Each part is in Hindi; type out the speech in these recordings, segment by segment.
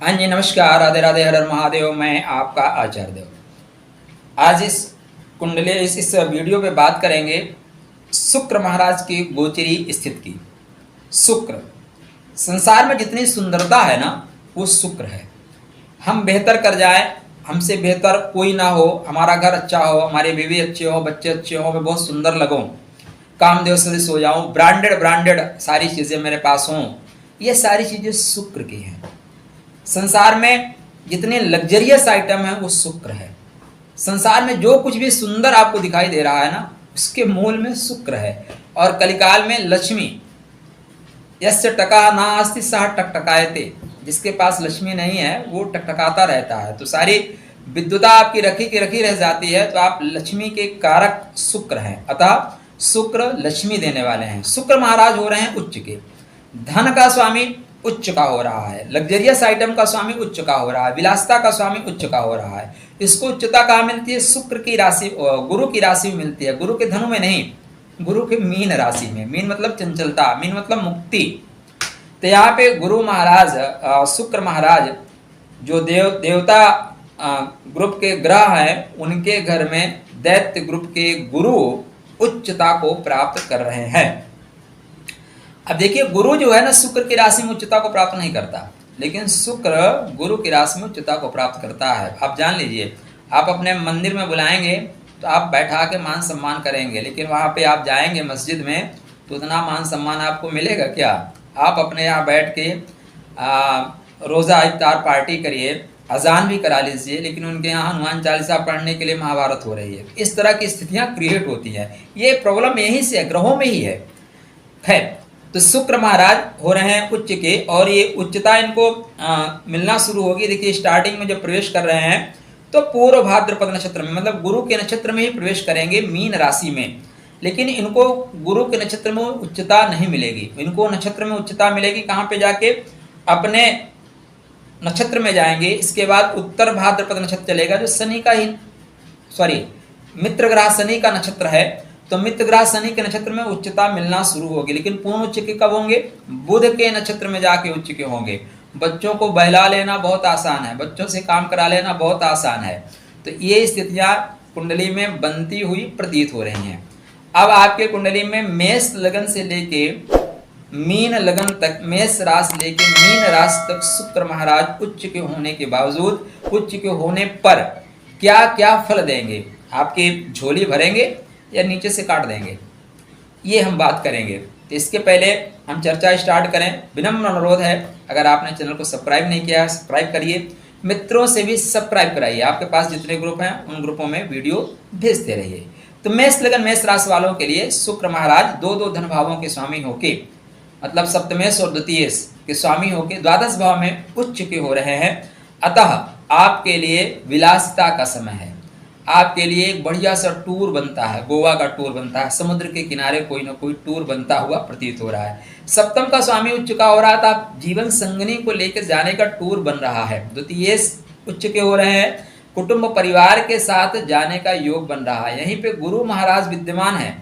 हाँ जी, नमस्कार, राधे राधे, हर हर महादेव। मैं आपका आचार्य देव। आज इस कुंडली इस वीडियो पे बात करेंगे शुक्र महाराज की गोचरी स्थिति की। शुक्र, संसार में जितनी सुंदरता है ना, वो शुक्र है। हम बेहतर कर जाए, हमसे बेहतर कोई ना हो, हमारा घर अच्छा हो, हमारी बीवी अच्छी हो, बच्चे अच्छे हो, मैं बहुत सुंदर लगूं, कामदेव सदृश हो जाऊं, ब्रांडेड ब्रांडेड सारी चीज़ें मेरे पास हों, ये सारी चीज़ें शुक्र की हैं। संसार में जितने लग्जरियस आइटम है वो शुक्र है। संसार में जो कुछ भी सुंदर आपको दिखाई दे रहा है ना, उसके मूल में शुक्र है। और कलिकाल में लक्ष्मी, यस्य टका नास्ति सह टकटकायते, जिसके पास लक्ष्मी नहीं है वो टकटकाता रहता है। तो सारी विद्युता आपकी रखी की रखी रह जाती है। तो आप लक्ष्मी के कारक शुक्र हैं, अतः शुक्र लक्ष्मी देने वाले हैं। शुक्र महाराज हो रहे हैं उच्च के, धन का स्वामी उच्च का हो रहा है, लग्जरियस आइटम का स्वामी उच्च का हो रहा है, विलासता का स्वामी उच्च का हो रहा है। इसको उच्चता कहाँ मिलती है? शुक्र की राशि, गुरु की राशि में मिलती है। गुरु के धनु में नहीं, गुरु के मीन राशि में। मीन मतलब चंचलता, मीन मतलब मुक्ति। तो यहाँ पे गुरु महाराज, शुक्र महाराज जो देवता ग्रुप के ग्रह हैं, उनके घर में दैत्य ग्रुप के गुरु उच्चता को प्राप्त कर रहे हैं। अब देखिए, गुरु जो है ना, शुक्र की राशि में उच्चता को प्राप्त नहीं करता, लेकिन शुक्र गुरु की राशि में उच्चता को प्राप्त करता है। आप जान लीजिए, आप अपने मंदिर में बुलाएंगे तो आप बैठा के मान सम्मान करेंगे, लेकिन वहाँ पे आप जाएंगे मस्जिद में तो उतना मान सम्मान आपको मिलेगा क्या? आप अपने यहाँ बैठ के रोज़ा इफ्तार पार्टी करिए, अजान भी करा लीजिए, लेकिन उनके यहाँ हनुमान चालीसा पढ़ने के लिए महाभारत हो रही है। इस तरह की स्थितियाँ क्रिएट होती हैं। ये प्रॉब्लम यहीं से है, ग्रहों में ही है। खैर, तो शुक्र महाराज हो रहे हैं उच्च के, और ये उच्चता इनको मिलना शुरू होगी। देखिए, स्टार्टिंग में जब प्रवेश कर रहे हैं तो पूर्व भाद्रपद नक्षत्र में, मतलब गुरु के नक्षत्र में ही प्रवेश करेंगे, मीन राशि में। लेकिन इनको गुरु के नक्षत्र में उच्चता नहीं मिलेगी। इनको नक्षत्र में उच्चता मिलेगी कहाँ पे? जाके अपने नक्षत्र में जाएंगे। इसके बाद उत्तर भाद्रपद नक्षत्र चलेगा, जो शनि का ही मित्र ग्रह शनि का नक्षत्र है। तो मित्र ग्रह शनि के नक्षत्र में उच्चता मिलना शुरू होगी। लेकिन पूर्ण उच्च के कब होंगे? बुध के नक्षत्र में जाके उच्च के होंगे। बच्चों को बहला लेना बहुत आसान है, बच्चों से काम करा लेना बहुत आसान है। तो ये स्थितियां कुंडली में बनती हुई प्रतीत हो रही हैं। अब आपके कुंडली में मेष लगन से लेके मीन लगन तक, मेष राशि लेके मीन राशि तक शुक्र महाराज उच्च के होने के बावजूद, उच्च के होने पर क्या क्या फल देंगे? आपकी झोली भरेंगे या नीचे से काट देंगे, ये हम बात करेंगे। तो इसके पहले हम चर्चा स्टार्ट करें, विनम्र अनुरोध है, अगर आपने चैनल को सब्सक्राइब नहीं किया है सब्सक्राइब करिए, मित्रों से भी सब्सक्राइब कराइए। आपके पास जितने ग्रुप हैं उन ग्रुपों में वीडियो भेजते रहिए। तो मेष लगन मेष राशि वालों के लिए शुक्र महाराज दो धन भावों के स्वामी होके, मतलब सप्तमेश और द्वितीयेश के स्वामी होके द्वादश भाव में उच्च के हो रहे हैं। अतः आपके लिए विलासिता का समय है। आपके लिए एक बढ़िया सा टूर बनता है, गोवा का टूर बनता है, समुद्र के किनारे कोई ना कोई टूर बनता हुआ प्रतीत हो रहा है। सप्तम का स्वामी उच्च का हो रहा था, जीवन संगनी को लेकर जाने का टूर बन रहा है। द्वितीयेश उच्च के हो रहे हैं, कुटुंब परिवार के साथ जाने का योग बन रहा है। यहीं पे गुरु महाराज विद्यमान है,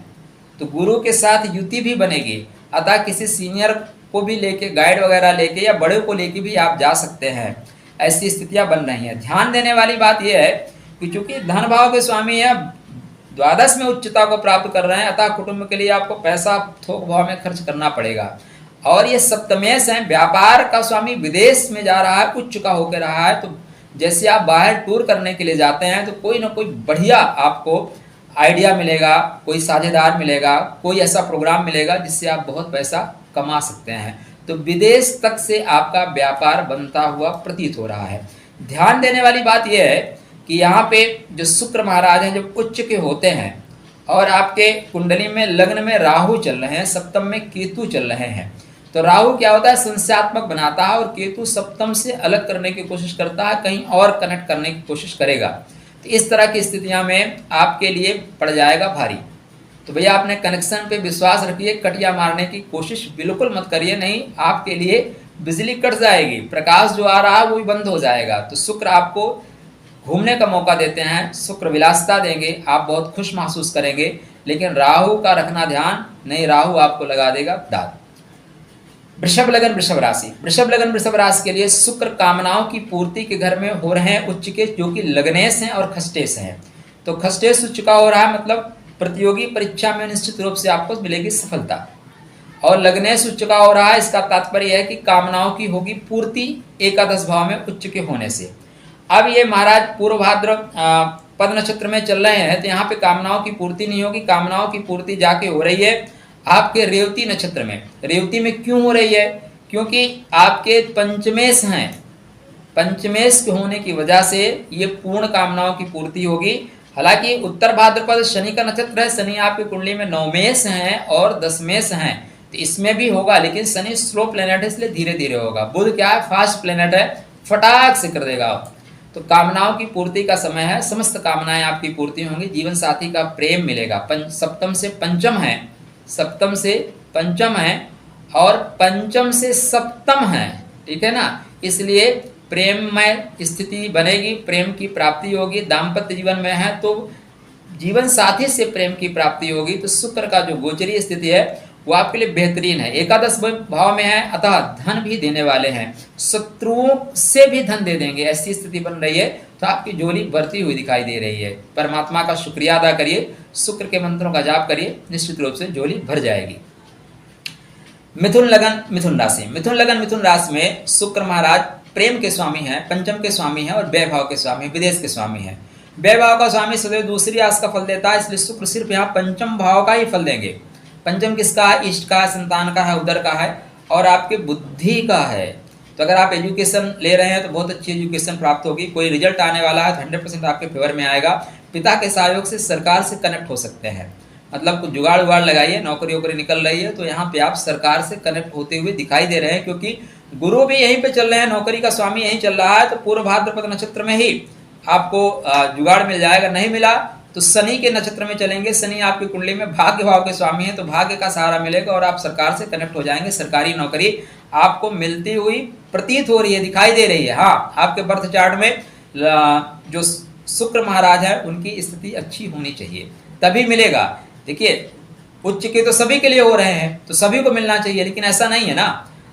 तो गुरु के साथ युति भी बनेगी। अतः किसी सीनियर को भी लेके, गाइड वगैरह लेके या बड़े को लेके भी आप जा सकते हैं। ऐसी स्थितियां बन रही हैं। ध्यान देने वाली बात यह है कि चूंकि धन भाव के स्वामी है, द्वादश में उच्चता को प्राप्त कर रहे हैं, अतः कुटुंब के लिए आपको पैसा थोक भाव में खर्च करना पड़ेगा। और ये सप्तमेश है, व्यापार का स्वामी विदेश में जा रहा है, उच्च का होकर रहा है। तो जैसे आप बाहर टूर करने के लिए जाते हैं तो कोई ना कोई बढ़िया आपको आइडिया मिलेगा, कोई साझेदार मिलेगा, कोई ऐसा प्रोग्राम मिलेगा जिससे आप बहुत पैसा कमा सकते हैं। तो विदेश तक से आपका व्यापार बनता हुआ प्रतीत हो रहा है। ध्यान देने वाली बात यह है कि यहाँ पे जो शुक्र महाराज हैं, जब उच्च के होते हैं और आपके कुंडली में लग्न में राहु चल रहे हैं, सप्तम में केतु चल रहे हैं, तो राहु क्या होता है? संशयात्मक बनाता है, और केतु सप्तम से अलग करने की कोशिश करता है, कहीं और कनेक्ट करने की कोशिश करेगा। तो इस तरह की स्थितियां में आपके लिए पड़ जाएगा भारी। तो भैया अपने कनेक्शन पे विश्वास रखिए, कटिया मारने की कोशिश बिल्कुल मत करिए, नहीं आपके लिए बिजली कट जाएगी, प्रकाश जो आ रहा है वो भी बंद हो जाएगा। तो शुक्र आपको घूमने का मौका देते हैं, शुक्र विलासिता देंगे, आप बहुत खुश महसूस करेंगे। लेकिन राहु का रखना ध्यान, नहीं राहु आपको लगा देगा दाग। वृषभ लगन वृषभ राशि, वृषभ लगन वृषभ राशि के लिए शुक्र कामनाओं की पूर्ति के घर में हो रहे हैं उच्च के, जो कि लग्नेश हैं और खष्टेश हैं। तो खष्टेश उच्च का हो रहा है, मतलब प्रतियोगी परीक्षा में निश्चित रूप से आपको मिलेगी सफलता, और लग्नेश उच्च का हो रहा है, इसका तात्पर्य है कि कामनाओं की होगी पूर्ति एकादश भाव में उच्च के होने से। अब ये महाराज पूर्व भाद्र पद नक्षत्र में चल रहे हैं, तो यहाँ पे कामनाओं की पूर्ति नहीं होगी, कामनाओं की पूर्ति जाके हो रही है आपके रेवती नक्षत्र में। रेवती में क्यों हो रही है? क्योंकि आपके पंचमेश हैं, पंचमेश के होने की वजह से ये पूर्ण कामनाओं की पूर्ति होगी। हालांकि उत्तर भाद्रपद शनि का नक्षत्र है, शनि आपकी कुंडली में नवमेश हैं और दसमेश हैं, तो इसमें भी होगा, लेकिन शनि स्लो प्लेनेट है इसलिए धीरे धीरे होगा। बुध क्या है? फास्ट प्लेनेट है, फटाक से कर देगा। तो कामनाओं की पूर्ति का समय है, समस्त कामनाएं आपकी पूर्ति होंगी, जीवन साथी का प्रेम मिलेगा। सप्तम से पंचम है, सप्तम से पंचम है और पंचम से सप्तम है, ठीक है ना, इसलिए प्रेममय स्थिति बनेगी, प्रेम की प्राप्ति होगी। दाम्पत्य जीवन में है तो जीवन साथी से प्रेम की प्राप्ति होगी। तो शुक्र का जो गोचरीय स्थिति है वो आपके लिए बेहतरीन है, एकादश भाव में है, अतः धन भी देने वाले हैं, शत्रुओं से भी धन दे देंगे, ऐसी स्थिति बन रही है। तो आपकी झोली भरती हुई दिखाई दे रही है। परमात्मा का शुक्रिया अदा करिए, शुक्र के मंत्रों का जाप करिए, निश्चित रूप से झोली भर जाएगी। मिथुन लगन मिथुन राशि, मिथुन लगन मिथुन राशि में शुक्र महाराज प्रेम के स्वामी हैं, पंचम के स्वामी हैं और व्यय भाव के स्वामी, विदेश के स्वामी हैं। व्यय भाव का स्वामी सदैव दूसरी आस का फल देता है, इसलिए शुक्र सिर्फ यहाँ पंचम भाव का ही फल देंगे। पंचम किसका है? इष्ट का, संतान का है, उदर का है और आपके बुद्धि का है। तो अगर आप एजुकेशन ले रहे हैं तो बहुत अच्छी एजुकेशन प्राप्त होगी, कोई रिजल्ट आने वाला है तो 100% आपके फेवर में आएगा। पिता के सहयोग से सरकार से कनेक्ट हो सकते हैं, मतलब कुछ जुगाड़ उगाड़ लगाइए, नौकरी वोकरी निकल रही है तो यहाँ पे आप सरकार से कनेक्ट होते हुए दिखाई दे रहे हैं, क्योंकि गुरु भी यहीं पे चल रहे हैं, नौकरी का स्वामी यहीं चल रहा है। तो पूर्व भाद्रपद नक्षत्र में ही आपको जुगाड़ मिल जाएगा, नहीं मिला तो शनि के नक्षत्र में चलेंगे, शनि आपकी कुंडली में भाग्य भाव के स्वामी हैं, तो भाग्य का सहारा मिलेगा और आप सरकार से कनेक्ट हो जाएंगे, सरकारी नौकरी आपको मिलती हुई प्रतीत हो रही है, दिखाई दे रही है। हाँ, आपके बर्थ चार्ट में जो शुक्र महाराज है उनकी स्थिति अच्छी होनी चाहिए, तभी मिलेगा। देखिए उच्च के तो सभी के लिए हो रहे हैं, तो सभी को मिलना चाहिए, लेकिन ऐसा नहीं है ना।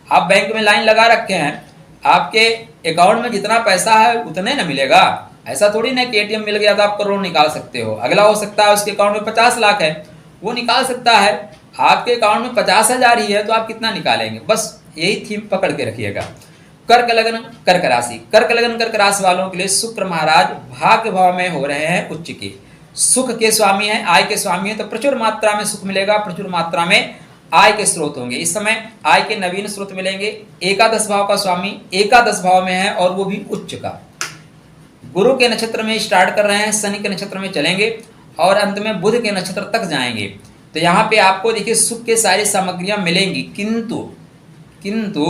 आप बैंक में लाइन लगा रखे हैं, आपके अकाउंट में जितना पैसा है उतने ना मिलेगा, ऐसा थोड़ी ना कि एटीएम मिल गया तो आप करोड़ निकाल सकते हो। अगला हो सकता है उसके अकाउंट में 50 लाख है, वो निकाल सकता है, आपके अकाउंट में 50,000 ही है तो आप कितना निकालेंगे? बस यही थीम पकड़ के रखिएगा। कर्क लगन कर्क राशि, कर्क लगन कर्क राशि वालों के लिए शुक्र महाराज भाग्य भाव में हो रहे हैं उच्च के, सुख के स्वामी हैं, आय के स्वामी हैं, तो प्रचुर मात्रा में सुख मिलेगा, प्रचुर मात्रा में आय के स्रोत होंगे। इस समय आय के नवीन स्रोत मिलेंगे। एकादश भाव का स्वामी एकादश भाव में है और वो भी उच्च का, गुरु के नक्षत्र में स्टार्ट कर रहे हैं, शनि के नक्षत्र में चलेंगे और अंत में बुध के नक्षत्र तक जाएंगे। तो यहाँ पे आपको देखिए सुख के सारी सामग्रियां मिलेंगी, किंतु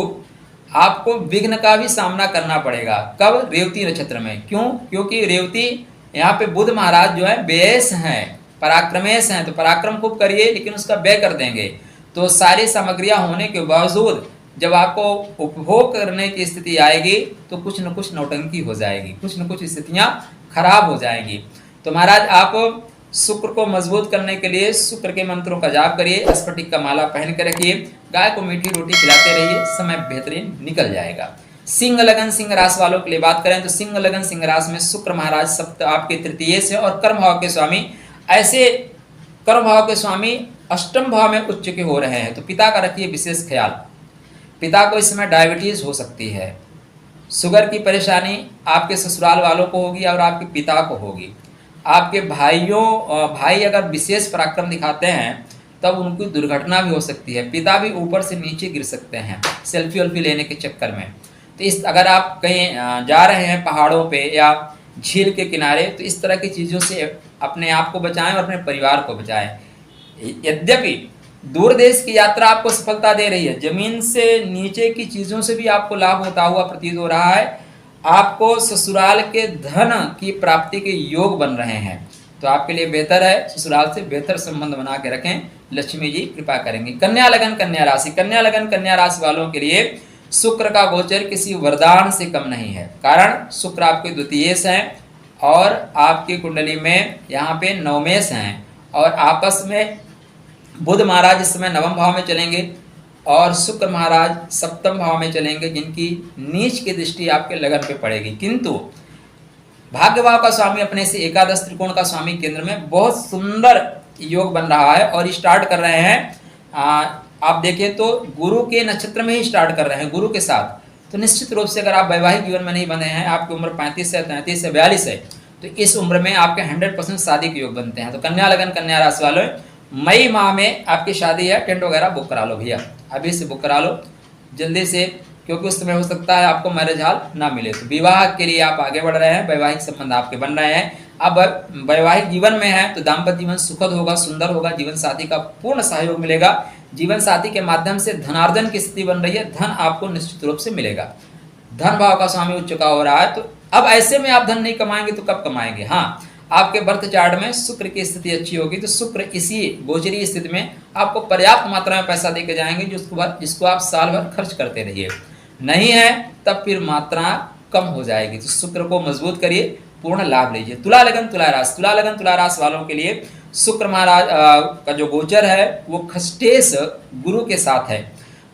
आपको विघ्न का भी सामना करना पड़ेगा। कब? रेवती नक्षत्र में। क्यों? क्योंकि रेवती यहाँ पे बुध महाराज जो है व्ययश हैं, पराक्रमेश हैं, तो पराक्रम खूब करिए लेकिन उसका व्यय कर देंगे। तो सारी सामग्रियां होने के बावजूद जब आपको उपभोग करने की स्थिति आएगी तो कुछ न कुछ नौटंकी हो जाएगी, कुछ न कुछ स्थितियां खराब हो जाएंगी। तो महाराज आप शुक्र को मजबूत करने के लिए शुक्र के मंत्रों का जाप करिए, स्फटिक का माला पहन कर रखिए, गाय को मीठी रोटी खिलाते रहिए, समय बेहतरीन निकल जाएगा। सिंह लगन सिंह राशि वालों के लिए बात करें तो सिंह लगन सिंह राशि में शुक्र महाराज सप्त आपके तृतीय से और कर्म भाव के स्वामी, ऐसे कर्म भाव के स्वामी अष्टम भाव में उच्च के हो रहे हैं। तो पिता का रखिए विशेष ख्याल, पिता को इस समय डायबिटीज हो सकती है, शुगर की परेशानी आपके ससुराल वालों को होगी और आपके पिता को होगी। आपके भाई अगर विशेष पराक्रम दिखाते हैं तब उनकी दुर्घटना भी हो सकती है, पिता भी ऊपर से नीचे गिर सकते हैं सेल्फी वेल्फी लेने के चक्कर में। तो इस अगर आप कहीं जा रहे हैं पहाड़ों पे या झील के किनारे तो इस तरह की चीज़ों से अपने आप को बचाएं और अपने परिवार को बचाएं। यद्यपि दूर देश की यात्रा आपको सफलता दे रही है, जमीन से नीचे की चीज़ों से भी आपको लाभ होता हुआ प्रतीत हो रहा है, आपको ससुराल के धन की प्राप्ति के योग बन रहे हैं। तो आपके लिए बेहतर है ससुराल से बेहतर संबंध बना के रखें, लक्ष्मी जी कृपा करेंगी। कन्या लगन कन्या राशि, कन्या लगन कन्या राशि वालों के लिए शुक्र का गोचर किसी वरदान से कम नहीं है। कारण शुक्र आपके द्वितीयेश हैं और आपकी कुंडली में यहाँ पे नवमेश हैं और आपस में बुध महाराज इस समय नवम भाव में चलेंगे और शुक्र महाराज सप्तम भाव में चलेंगे, जिनकी नीच की दृष्टि आपके लगन पे पड़ेगी। किंतु भाग्य भाव का स्वामी अपने से एकादश त्रिकोण का स्वामी केंद्र में बहुत सुंदर योग बन रहा है और स्टार्ट कर रहे हैं। आप देखें तो गुरु के नक्षत्र में ही स्टार्ट कर रहे हैं, गुरु के साथ। तो निश्चित रूप से अगर आप वैवाहिक जीवन में नहीं बने हैं, आपकी उम्र 35 से 33 से 42 है, तो इस उम्र में आपके 100% शादी के योग बनते हैं। तो कन्या लगन कन्या राशि वालों, मई माह में आपकी शादी है, टेंट वगैरह बुक करा लो भैया, अभी से बुक करा लो जल्दी से, क्योंकि उस समय हो सकता है आपको मैरिज हॉल ना मिले। तो विवाह के लिए आप आगे बढ़ रहे हैं, वैवाहिक संबंध आपके बन रहे हैं। अब वैवाहिक जीवन में है तो दाम्पत्य जीवन सुखद होगा, सुंदर होगा, जीवन साथी का पूर्ण सहयोग मिलेगा। जीवन साथी के माध्यम से धनार्जन की स्थिति बन रही है, धन आपको निश्चित रूप से मिलेगा। धन भाव का स्वामी उच्च का हो रहा है, तो अब ऐसे में आप धन नहीं कमाएंगे तो कब कमाएंगे? हाँ, आपके बर्थ चार्ट में शुक्र की स्थिति अच्छी होगी तो शुक्र इसी गोचरी स्थिति में आपको पर्याप्त मात्रा में पैसा देके जाएंगे, जिसको आप साल भर खर्च करते रहिए। नहीं है तब फिर मात्रा कम हो जाएगी। तो शुक्र को मजबूत करिए, पूर्ण लाभ लीजिए। तुला लगन तुला राशि, तुला लगन तुला राशि वालों के लिए शुक्र महाराज का जो गोचर है वो खष्टेश गुरु के साथ है।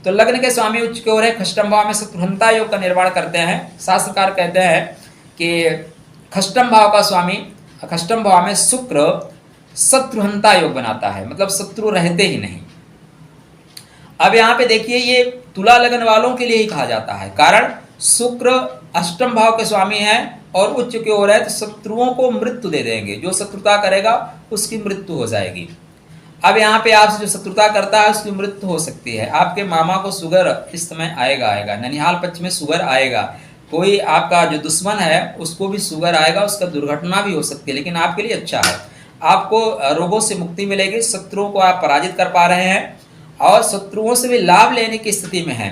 तो लग्न के स्वामी उच्च की ओर है, खष्टम भाव में शत्रुघ्नता योग का निर्माण करते हैं। शास्त्रकार कहते हैं कि खष्टम भाव का स्वामी, खष्टम भाव में शुक्र शत्रुघ्नता योग बनाता है, मतलब शत्रु रहते ही नहीं। अब यहाँ पे देखिए, ये तुला लगन वालों के लिए ही कहा जाता है, कारण शुक्र अष्टम भाव के स्वामी है और उच्च की ओर है, तो शत्रुओं को मृत्यु दे देंगे। जो शत्रुता करेगा उसकी मृत्यु हो जाएगी। अब यहाँ पे आपसे जो शत्रुता करता है उसकी मृत्यु हो सकती है। आपके मामा को शुगर इस समय आएगा, ननिहाल पक्ष में शुगर आएगा। कोई आपका जो दुश्मन है उसको भी शुगर आएगा, उसका दुर्घटना भी हो सकती है, लेकिन आपके लिए अच्छा है। आपको रोगों से मुक्ति मिलेगी, शत्रुओं को आप पराजित कर पा रहे हैं और शत्रुओं से भी लाभ लेने की स्थिति में है।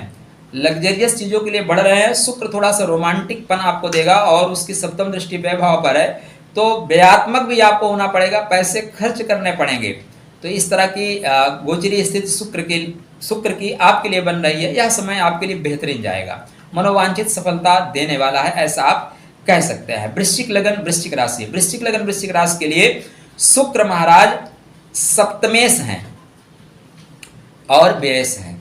लग्जरियस चीज़ों के लिए बढ़ रहे हैं। शुक्र थोड़ा सा रोमांटिकपन आपको देगा और उसकी सप्तम दृष्टि व्यय भाव पर है, तो व्ययात्मक भी आपको होना पड़ेगा, पैसे खर्च करने पड़ेंगे। तो इस तरह की गोचरी स्थिति शुक्र की आपके लिए बन रही है। यह समय आपके लिए बेहतरीन जाएगा, मनोवांछित सफलता देने वाला है, ऐसा आप कह सकते हैं। वृश्चिक लगन वृश्चिक राशि, वृश्चिक लगन वृश्चिक राशि के लिए शुक्र महाराज सप्तमेश हैं और व्ययश हैं,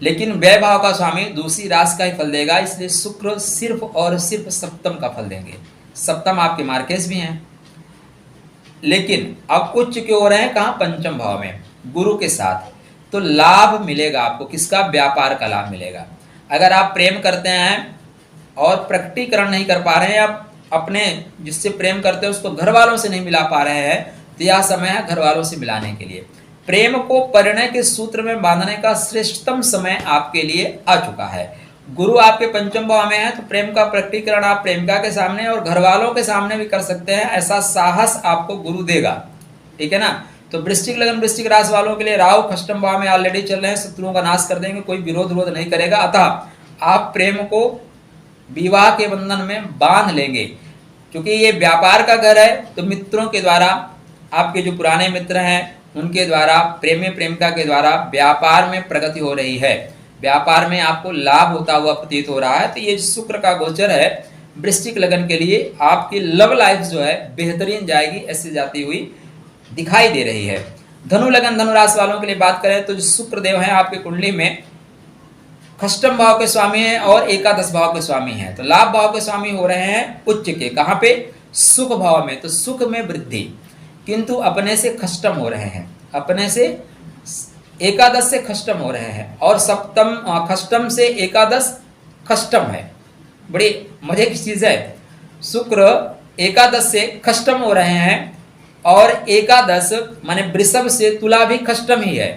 लेकिन व्यय भाव का स्वामी दूसरी राशि का ही फल देगा, इसलिए शुक्र सिर्फ और सिर्फ सप्तम का फल देंगे। सप्तम आपके मार्केश भी हैं, लेकिन अब उच्च की ओर है कहाँ? पंचम भाव में गुरु के साथ। तो लाभ मिलेगा आपको, किसका? व्यापार का लाभ मिलेगा। अगर आप प्रेम करते हैं और प्रकटीकरण नहीं कर पा रहे हैं, आप अपने जिससे प्रेम करते हैं उसको घर वालों से नहीं मिला पा रहे हैं, तो यह समय है घर वालों से मिलाने के लिए। प्रेम को परिणय के सूत्र में बांधने का श्रेष्ठतम समय आपके लिए आ चुका है। गुरु आपके पंचम भाव में है, तो प्रेम का प्रकटीकरण आप प्रेमिका के सामने और घर वालों के सामने भी कर सकते हैं। ऐसा साहस आपको गुरु देगा, ठीक है ना। तो वृश्चिक लगन वृश्चिक राशि वालों के लिए राहु खष्टम भाव में ऑलरेडी चल रहे हैं, शत्रुओं का नाश कर देंगे, कोई विरोध नहीं करेगा। अतः आप प्रेम को विवाह के बंधन में बांध लेंगे। क्योंकि ये व्यापार का घर है, तो मित्रों के द्वारा, आपके जो पुराने मित्र हैं उनके द्वारा, प्रेमी प्रेमिका के द्वारा व्यापार में प्रगति हो रही है, व्यापार में आपको लाभ होता हुआ प्रतीत हो रहा है। तो ये शुक्र का गोचर है वृश्चिक लगन के लिए, आपकी लव लाइफ जो है बेहतरीन जाएगी, ऐसे जाती हुई दिखाई दे रही है। धनु लगन धनु राशि वालों के लिए बात करें तो जो शुक्र देव है आपकी कुंडली में खष्टम भाव के स्वामी हैं और एकादश भाव के स्वामी हैं। तो लाभ भाव के स्वामी हो रहे हैं उच्च के, कहाँ पे? सुख भाव में। तो सुख में वृद्धि, किंतु अपने से खष्टम हो रहे हैं, अपने से एकादश से खष्टम हो रहे हैं, और सप्तम खष्टम से एकादश खष्टम है। बड़ी मजे की चीज है। शुक्र एकादश से खष्टम हो रहे हैं और एकादश माने वृषभ से तुला भी खष्टम ही है,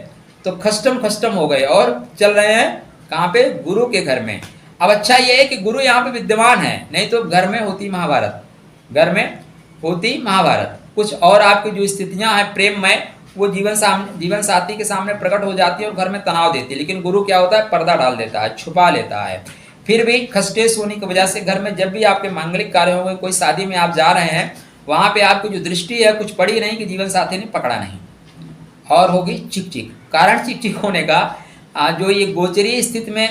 तो खष्टम खष्टम हो गए और चल रहे हैं कहाँ पे? गुरु के घर में। अब अच्छा ये है कि गुरु यहाँ पे विद्यमान है, नहीं तो घर में होती महाभारत, घर में होती महाभारत। कुछ और आपकी जो स्थितियां हैं प्रेम में, वो जीवन साथी के सामने प्रकट हो जाती है और घर में तनाव देती है। लेकिन गुरु क्या होता है? पर्दा डाल देता है, छुपा लेता है। फिर भी खष्टेश होने की वजह से घर में जब भी आपके मांगलिक कार्य होंगे, कोई शादी में आप जा रहे हैं, वहां पे आपकी जो दृष्टि है कुछ पड़ी नहीं कि जीवन साथी ने पकड़ा नहीं, और होगी चिक चिक। कारण चिक चिक होने का जो ये गोचरी स्थिति में,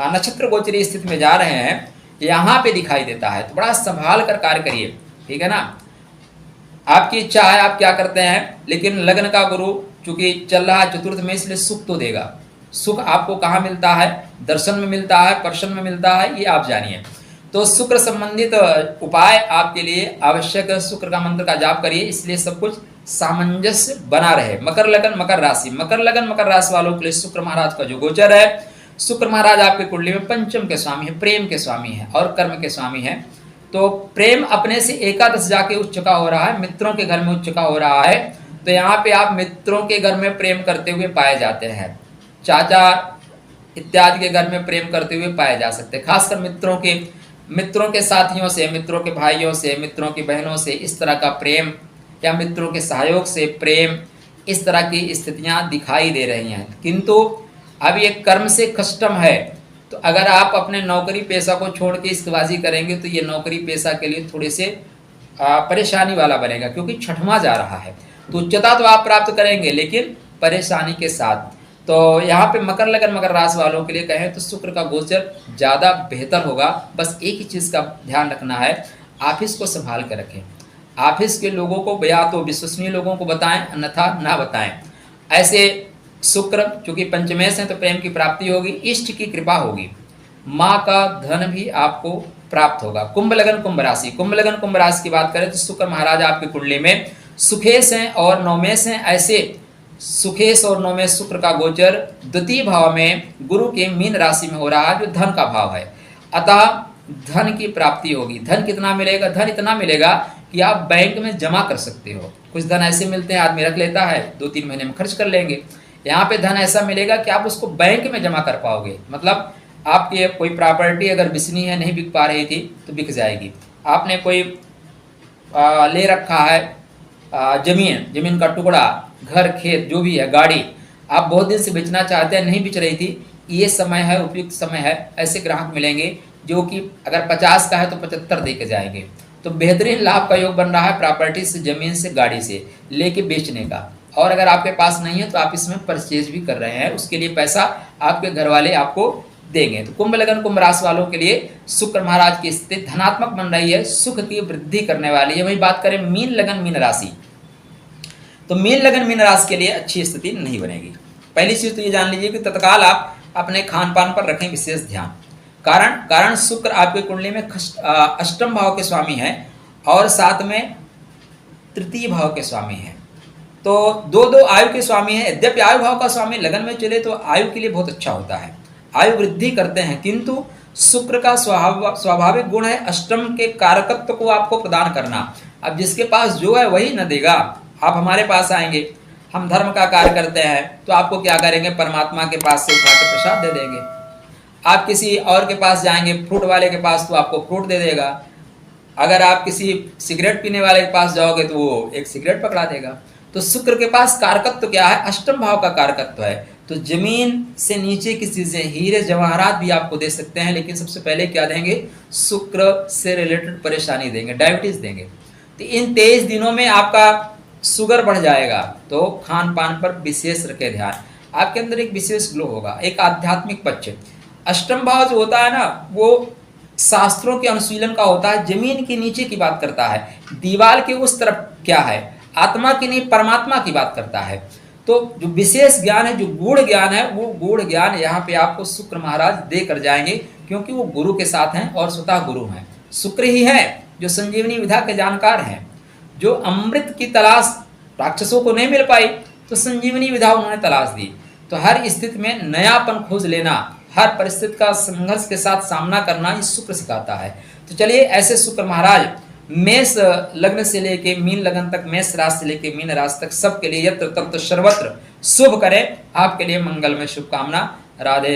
नक्षत्र गोचरी स्थिति में जा रहे हैं, यहाँ पे दिखाई देता है। तो बड़ा संभाल कर कार्य करिए, ठीक है ना। आपकी इच्छा है आप क्या करते हैं, लेकिन लग्न का गुरु चूंकि चल रहा है चतुर्थ में, इसलिए सुख तो देगा, सुख आपको कहाँ मिलता है, दर्शन में मिलता है, पर्शन में मिलता है, ये आप जानिए। तो शुक्र संबंधित उपाय आपके लिए आवश्यक है। शुक्र का मंत्र का जाप करिए, इसलिए सब कुछ सामंजस्य बना रहे। मकर लगन मकर राशि, मकर लगन मकर राशि वालों के लिए शुक्र महाराज का जो गोचर है, शुक्र महाराज आपके कुंडली में पंचम के स्वामी है, प्रेम के स्वामी है और कर्म के स्वामी है। तो प्रेम अपने से एकादश जाके उच्च का हो रहा है, मित्रों के घर में उच्च का हो रहा है। तो यहाँ पे आप मित्रों के घर में प्रेम करते हुए पाए जाते हैं, चाचा इत्यादि के घर में प्रेम करते हुए पाए जा सकते हैं। खासकर मित्रों के साथियों से, मित्रों के भाइयों से, मित्रों की बहनों से इस तरह का प्रेम या मित्रों के सहयोग से प्रेम, इस तरह की स्थितियां दिखाई दे रही हैं। किंतु अब ये कर्म से कष्टम है, तो अगर आप अपने नौकरी पेशा को छोड़ के इसबाजी करेंगे तो ये नौकरी पेशा के लिए थोड़े से परेशानी वाला बनेगा, क्योंकि छठवां जा रहा है। तो उच्चता तो आप प्राप्त करेंगे लेकिन परेशानी के साथ। तो यहाँ पे मकर लगन मकर राशि वालों के लिए कहें तो शुक्र का गोचर ज़्यादा बेहतर होगा। बस एक ही चीज़ का ध्यान रखना है, ऑफिस को संभाल कर रखें। ऑफिस के लोगों को या तो विश्वसनीय लोगों को बताएं, अन्यथा ना बताएं। ऐसे शुक्र चूंकि पंचमेश है तो प्रेम की प्राप्ति होगी, इष्ट की कृपा होगी, माँ का धन भी आपको प्राप्त होगा। कुंभ लगन कुंभ राशि, कुंभ लगन कुंभ राशि की बात करें तो शुक्र महाराज आपकी कुंडली में सुखेश हैं और नवमेश हैं। ऐसे सुखेश और नवमेश शुक्र का गोचर द्वितीय भाव में गुरु के मीन राशि में हो रहा है, जो धन का भाव है। अतः धन की प्राप्ति होगी। धन कितना मिलेगा? धन इतना मिलेगा कि आप बैंक में जमा कर सकते हो। कुछ धन ऐसे मिलते हैं आदमी रख लेता है, 2-3 महीने में खर्च कर लेंगे। यहाँ पे धन ऐसा मिलेगा कि आप उसको बैंक में जमा कर पाओगे। मतलब आपकी कोई प्रॉपर्टी अगर बिकनी है, नहीं बिक पा रही थी तो बिक जाएगी। आपने कोई ले रखा है जमीन का टुकड़ा, घर घर जो भी है, गाड़ी आप बहुत दिन से बेचना चाहते हैं, नहीं बेच रही थी, ये समय है, उपयुक्त समय है। ऐसे ग्राहक मिलेंगे जो कि अगर 50 का है तो 75 दे के जाएंगे। तो बेहतरीन लाभ का योग बन रहा है प्रॉपर्टी से, जमीन से, गाड़ी से लेके बेचने का। और अगर आपके पास नहीं है तो आप इसमें परचेज भी कर रहे हैं, उसके लिए पैसा आपके घर वाले आपको देंगे। तो कुंभ लगन कुंभ राशि वालों के लिए शुक्र महाराज की स्थिति धनात्मक बन रही है, सुख की वृद्धि करने वाली है। वही बात करें मीन लगन मीन राशि, तो मीन लगन मीन राशि के लिए अच्छी स्थिति नहीं बनेगी। पहली चीज तो ये जान लीजिए कि तत्काल आप अपने खान पान पर रखें विशेष ध्यान। कारण शुक्र आपके कुंडली में अष्टम भाव के स्वामी है और साथ में तृतीय भाव के स्वामी है। तो दो आयु के स्वामी है। यद्यपि आयु भाव का स्वामी लगन में चले तो आयु के लिए बहुत अच्छा होता है, आयु वृद्धि करते हैं। किंतु शुक्र का स्वाभाविक गुण है अष्टम के कारकत्व को आपको प्रदान करना। अब जिसके पास जो है वही न देगा। आप हमारे पास आएंगे, हम धर्म का कार्य करते हैं तो आपको क्या करेंगे, परमात्मा के पास से उठा के प्रसाद दे देंगे। आप किसी और के पास जाएंगे, फ्रूट वाले के पास, तो आपको फ्रूट दे देगा। अगर आप किसी सिगरेट पीने वाले के पास जाओगे तो वो एक सिगरेट पकड़ा देगा। तो शुक्र के पास कारकत्व क्या है, अष्टम भाव का कारकत्व है। तो जमीन से नीचे की चीजें, हीरे जवाहरात भी आपको दे सकते हैं, लेकिन सबसे पहले क्या देंगे, शुक्र से रिलेटेड परेशानी देंगे, डायबिटीज देंगे। तो इन 23 दिनों में आपका शुगर बढ़ जाएगा, तो खान पान पर विशेष रखें ध्यान। आपके अंदर एक विशेष ग्लो होगा, एक आध्यात्मिक पक्ष। अष्टम भाव जो होता है ना, वो शास्त्रों के अनुशीलन का होता है, जमीन के नीचे की बात करता है, दीवार के उस तरफ क्या है, आत्मा की नहीं परमात्मा की बात करता है। तो जो विशेष ज्ञान है, जो गूढ़ ज्ञान है, वो गूढ़ ज्ञान यहाँ पे आपको शुक्र महाराज दे कर जाएंगे, क्योंकि वो गुरु के साथ हैं और स्वतः गुरु हैं। शुक्र ही है जो संजीवनी विधा के जानकार हैं, जो अमृत की तलाश राक्षसों को नहीं मिल पाई तो संजीवनी विधा उन्होंने तलाश दी। तो हर स्थिति में नयापन खोज लेना, हर परिस्थिति का संघर्ष के साथ सामना करना, ये शुक्र सिखाता है। तो चलिए ऐसे शुक्र महाराज मेष लग्न से लेके मीन लग्न तक, मेष राशि से लेके मीन राशि तक सबके लिए यत्र तत्र सर्वत्र शुभ करें। आपके लिए मंगल में शुभकामना। राधे।